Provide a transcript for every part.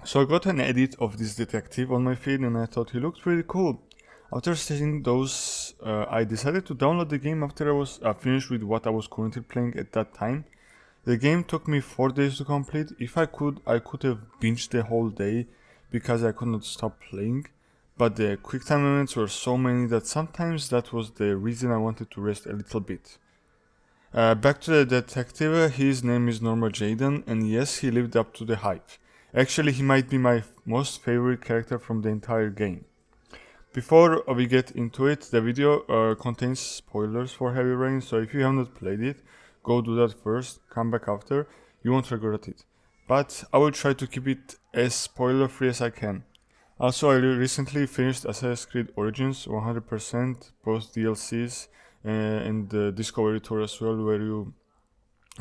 So I got an edit of this detective on my feed and I thought he looked pretty cool. After seeing those, I decided to download the game after I was finished with what I was currently playing at that time. The game took me 4 days to complete. If I could have binged the whole day because I could not stop playing. But the quick time events were so many that sometimes that was the reason I wanted to rest a little bit. Back to the detective, his name is normal Jayden, and yes, he lived up to the hype. Actually, he might be my most favorite character from the entire game. Before we get into it, the video contains spoilers for Heavy Rain, so if you have not played it, go do that first, come back after, you won't regret it. But I will try to keep it as spoiler free as I can. Also, I recently finished Assassin's Creed Origins 100%, both DLCs and the Discovery Tour as well, where you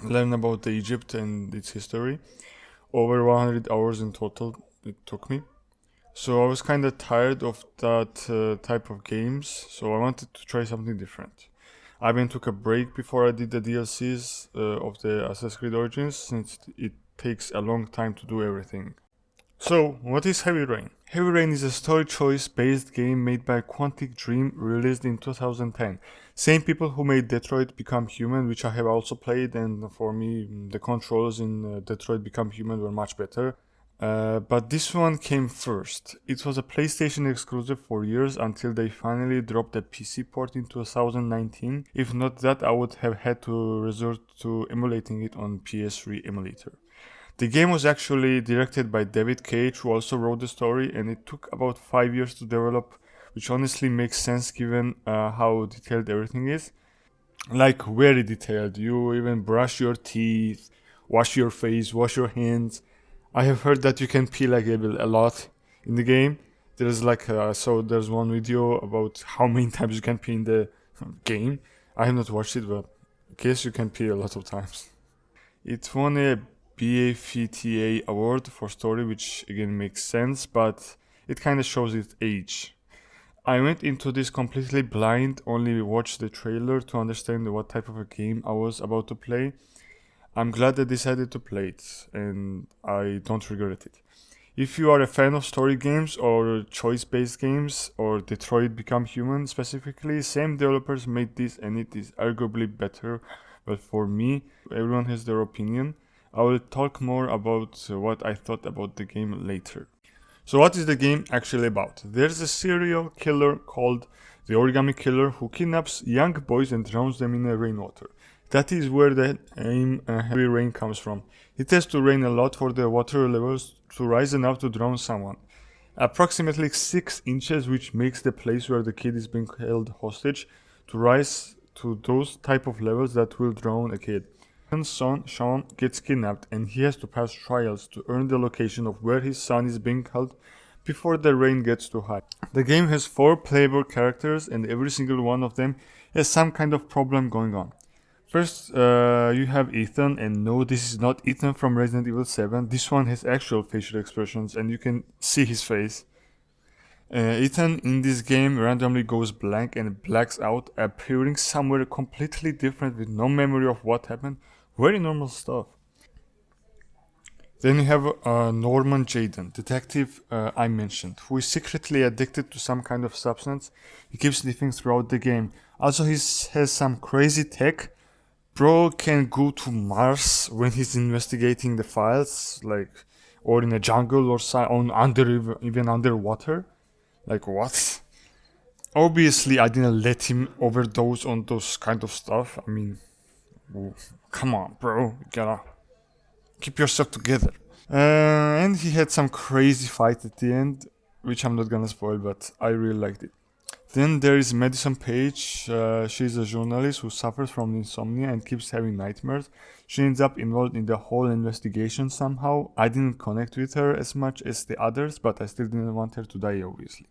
learn about the Egypt and its history. Over 100 hours in total it took me. So I was kind of tired of that type of games, so I wanted to try something different. I even took a break before I did the DLCs of the Assassin's Creed Origins, since it takes a long time to do everything. So, what is Heavy Rain? Heavy Rain is a story choice based game made by Quantic Dream, released in 2010. Same people who made Detroit Become Human, which I have also played, and for me, the controls in Detroit Become Human were much better. But this one came first. It was a PlayStation exclusive for years until they finally dropped a PC port in 2019. If not that, I would have had to resort to emulating it on PS3 emulator. The game was actually directed by David Cage, who also wrote the story, and it took about 5 years to develop, which honestly makes sense given how detailed everything is. Like, very detailed. You even brush your teeth, wash your face, wash your hands. I have heard that you can pee like a lot in the game. There's one video about how many times you can pee in the game. I have not watched it, but I guess you can pee a lot of times. It won a BAFTA award for story, which again makes sense, but it kind of shows its age. I went into this completely blind, only watched the trailer to understand what type of a game I was about to play. I'm glad I decided to play it, and I don't regret it. If you are a fan of story games or choice-based games, or Detroit Become Human specifically, same developers made this and it is arguably better, but for me, everyone has their opinion. I will talk more about what I thought about the game later. So what is the game actually about? There's a serial killer called the Origami Killer who kidnaps young boys and drowns them in the rainwater. That is where the name Heavy Rain comes from. It has to rain a lot for the water levels to rise enough to drown someone. Approximately 6 inches, which makes the place where the kid is being held hostage to rise to those type of levels that will drown a kid. His son, Sean, gets kidnapped and he has to pass trials to earn the location of where his son is being held before the rain gets too high. The game has 4 playable characters and every single one of them has some kind of problem going on. First, you have Ethan, and no, this is not Ethan from Resident Evil 7. This one has actual facial expressions and you can see his face. Ethan in this game randomly goes blank and blacks out, appearing somewhere completely different with no memory of what happened. Very normal stuff. Then you have Norman Jayden, detective I mentioned, who is secretly addicted to some kind of substance. He keeps sniffing throughout the game. Also, he has some crazy tech. Bro can go to Mars when he's investigating the files, like, or in a jungle or even underwater. Like, what? Obviously, I didn't let him overdose on those kind of stuff. I mean, come on, bro. You gotta keep yourself together. And he had some crazy fight at the end, which I'm not gonna spoil, but I really liked it. Then there is Madison Page. She's a journalist who suffers from insomnia and keeps having nightmares. She ends up involved in the whole investigation somehow. I didn't connect with her as much as the others, but I still didn't want her to die, obviously.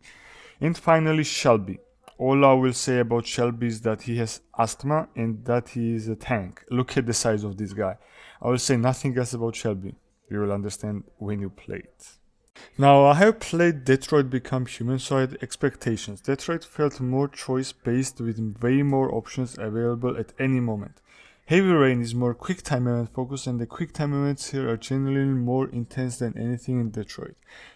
And finally, Shelby. All I will say about Shelby is that he has asthma and that he is a tank. Look at the size of this guy. I will say nothing else about Shelby. You will understand when you play it. Now, I have played Detroit Become Human, so I had expectations. Detroit felt more choice-based with way more options available at any moment. Heavy Rain is more quick time event focused, and the quick time events here are generally more intense than anything in Detroit.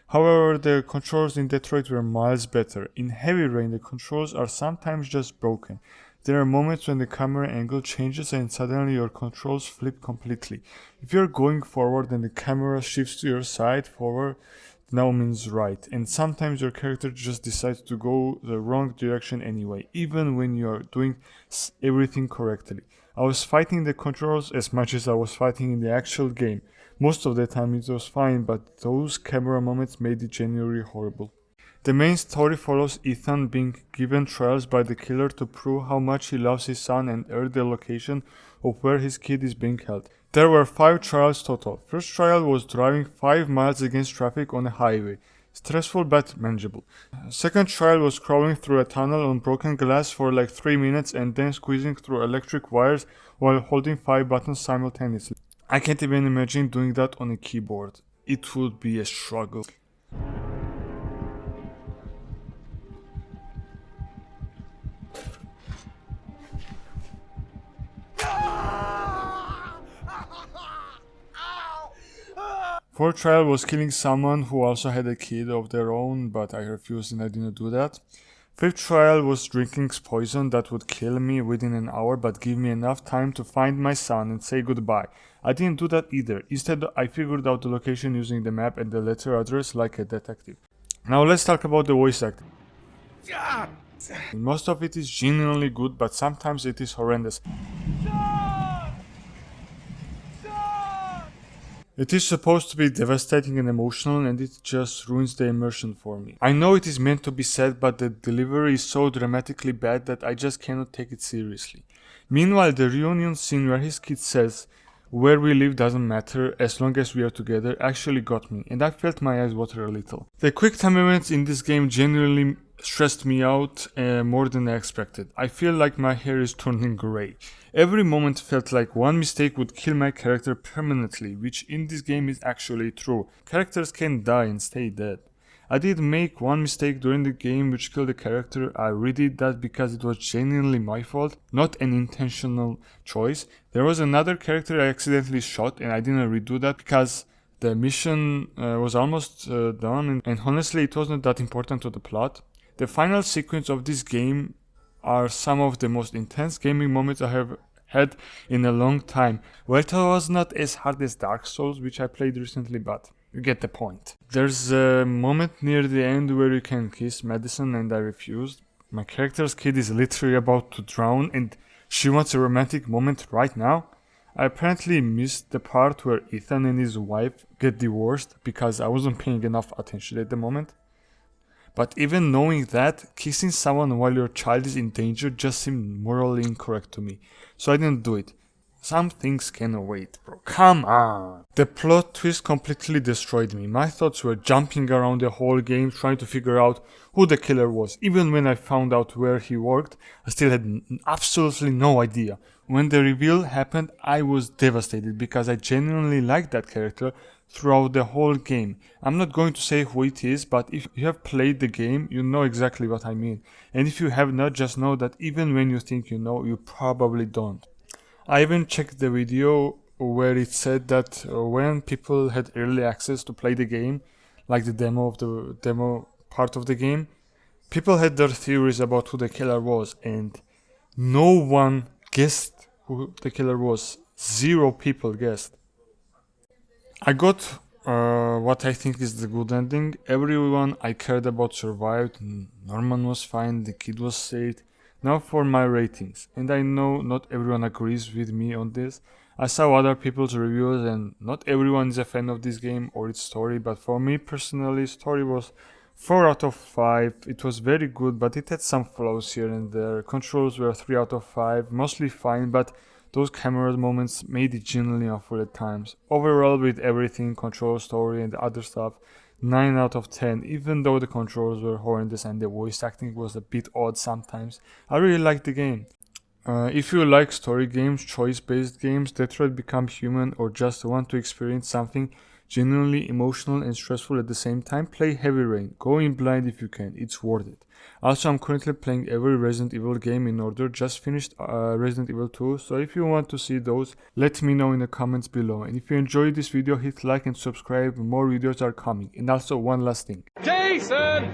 However, the controls in Detroit were miles better. In Heavy Rain, the controls are sometimes just broken. There are moments when the camera angle changes and suddenly your controls flip completely. If you're going forward and the camera shifts to your side, forward now means right, and sometimes your character just decides to go the wrong direction anyway, even when you're doing everything correctly. I was fighting the controls as much as I was fighting in the actual game. Most of the time it was fine, but those camera moments made it genuinely horrible. The main story follows Ethan being given trials by the killer to prove how much he loves his son and earn the location of where his kid is being held. There were 5 trials total. First trial was driving 5 miles against traffic on a highway. Stressful but manageable. Second trial was crawling through a tunnel on broken glass for like 3 minutes and then squeezing through electric wires while holding 5 buttons simultaneously. I can't even imagine doing that on a keyboard. It would be a struggle. Fourth trial was killing someone who also had a kid of their own, but I refused and I didn't do that. Fifth trial was drinking poison that would kill me within an hour but give me enough time to find my son and say goodbye. I didn't do that either. Instead, I figured out the location using the map and the letter address like a detective. Now let's talk about the voice acting. Most of it is genuinely good, but sometimes it is horrendous. It is supposed to be devastating and emotional, and it just ruins the immersion for me. I know it is meant to be sad, but the delivery is so dramatically bad that I just cannot take it seriously. Meanwhile, the reunion scene where his kid says, "Where we live doesn't matter as long as we are together," actually got me, and I felt my eyes water a little. The quick time events in this game genuinely stressed me out more than I expected. I feel like my hair is turning grey. Every moment felt like one mistake would kill my character permanently, which in this game is actually true. Characters can die and stay dead. I did make one mistake during the game which killed the character. I redid that because it was genuinely my fault, not an intentional choice. There was another character I accidentally shot and I didn't redo that because the mission was almost done, and honestly it wasn't that important to the plot. The final sequence of this game are some of the most intense gaming moments I have had in a long time. Well, it was not as hard as Dark Souls, which I played recently, but you get the point. There's a moment near the end where you can kiss Madison and I refused. My character's kid is literally about to drown and she wants a romantic moment right now. I apparently missed the part where Ethan and his wife get divorced because I wasn't paying enough attention at the moment. But even knowing that, kissing someone while your child is in danger just seemed morally incorrect to me. So I didn't do it. Some things can wait, bro. Come on! The plot twist completely destroyed me. My thoughts were jumping around the whole game trying to figure out who the killer was. Even when I found out where he worked, I still had absolutely no idea. When the reveal happened, I was devastated because I genuinely liked that character throughout the whole game. I'm not going to say who it is, but if you have played the game, you know exactly what I mean. And if you have not, just know that even when you think you know, you probably don't. I even checked the video where it said that when people had early access to play the game, like the demo part of the game, people had their theories about who the killer was, and no one guessed who the killer was. 0 people guessed. I got what I think is the good ending. Everyone I cared about survived. Norman was fine, the kid was saved. Now for my ratings, and I know not everyone agrees with me on this. I saw other people's reviews and not everyone is a fan of this game or its story, but for me personally, story was 4 out of 5. It was very good, but it had some flaws here and there. Controls were 3 out of 5, mostly fine, but those camera moments made it genuinely awful at times. Overall, with everything, control, story and other stuff, 9 out of 10, even though the controls were horrendous and the voice acting was a bit odd sometimes. I really liked the game. If you like story games, choice-based games, Detroit Become Human, or just want to experience something genuinely emotional and stressful at the same time, play Heavy Rain. Go in blind if you can, it's worth it. Also, I'm currently playing every Resident Evil game in order, just finished Resident Evil 2, so if you want to see those, let me know in the comments below. And if you enjoyed this video, hit like and subscribe, more videos are coming. And also one last thing. Jason!